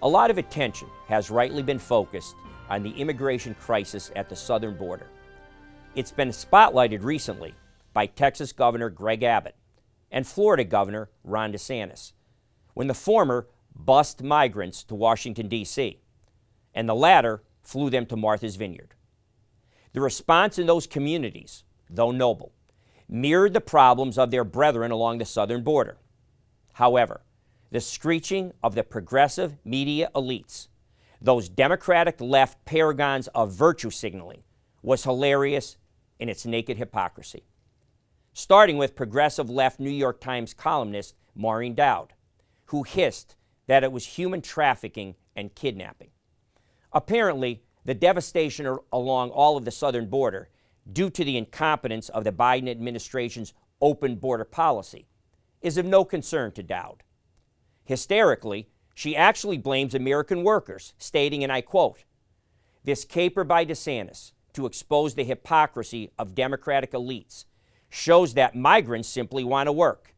A lot of attention has rightly been focused on the immigration crisis at the southern border. It's been spotlighted recently by Texas Governor Greg Abbott and Florida Governor Ron DeSantis, when the former bussed migrants to Washington, D.C., and the latter flew them to Martha's Vineyard. The response in those communities, though noble, mirrored the problems of their brethren along the southern border. However, the screeching of the progressive media elites, those Democratic left paragons of virtue signaling, was hilarious in its naked hypocrisy. Starting with progressive left New York Times columnist Maureen Dowd, who hissed that it was human trafficking and kidnapping. Apparently, the devastation along all of the southern border, due to the incompetence of the Biden administration's open border policy, is of no concern to Dowd. Hysterically, she actually blames American workers, stating, and I quote, "This caper by DeSantis to expose the hypocrisy of Democratic elites shows that migrants simply want to work,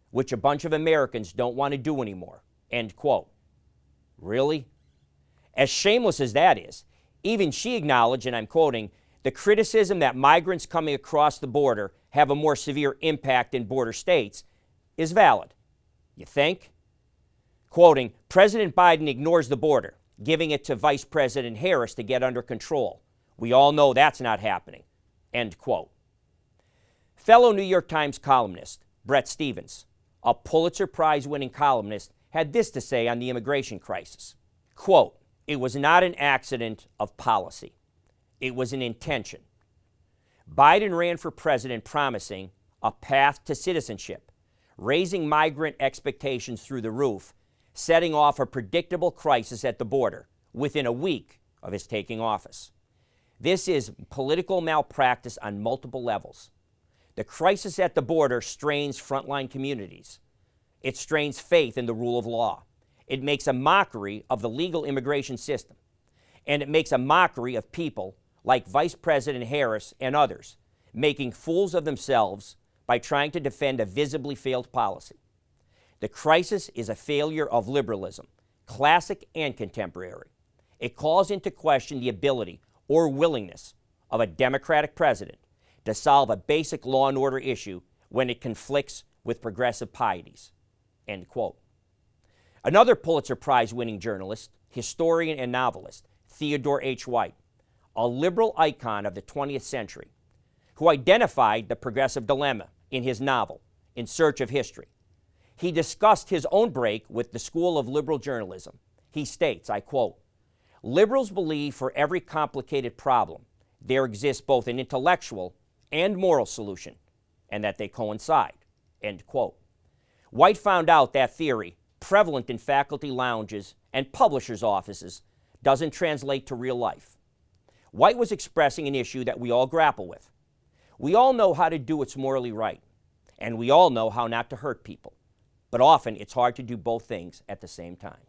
which a bunch of Americans don't want to do anymore," end quote. Really? As shameless as that is, even she acknowledged, and I'm quoting, "the criticism that migrants coming across the border have a more severe impact in border states is valid." You think? Quoting, "President Biden ignores the border, giving it to Vice President Harris to get under control. We all know that's not happening," end quote. Fellow New York Times columnist Bret Stephens, a Pulitzer Prize-winning columnist, had this to say on the immigration crisis. Quote, "It was not an accident of policy. It was an intention. Biden ran for president promising a path to citizenship, raising migrant expectations through the roof, setting off a predictable crisis at the border within a week of his taking office. This is political malpractice on multiple levels. The crisis at the border strains frontline communities. It strains faith in the rule of law. It makes a mockery of the legal immigration system. And it makes a mockery of people like Vice President Harris and others, making fools of themselves by trying to defend a visibly failed policy. The crisis is a failure of liberalism, classic and contemporary. It calls into question the ability or willingness of a Democratic president to solve a basic law and order issue when it conflicts with progressive pieties," end quote. Another Pulitzer Prize-winning journalist, historian, and novelist, Theodore H. White, a liberal icon of the 20th century, who identified the progressive dilemma in his novel, In Search of History. He discussed his own break with the School of Liberal Journalism. He states, I quote, "Liberals believe for every complicated problem, there exists both an intellectual and moral solution, and that they coincide," end quote. White found out that theory, prevalent in faculty lounges and publishers' offices, doesn't translate to real life. White was expressing an issue that we all grapple with. We all know how to do what's morally right, and we all know how not to hurt people. But often it's hard to do both things at the same time.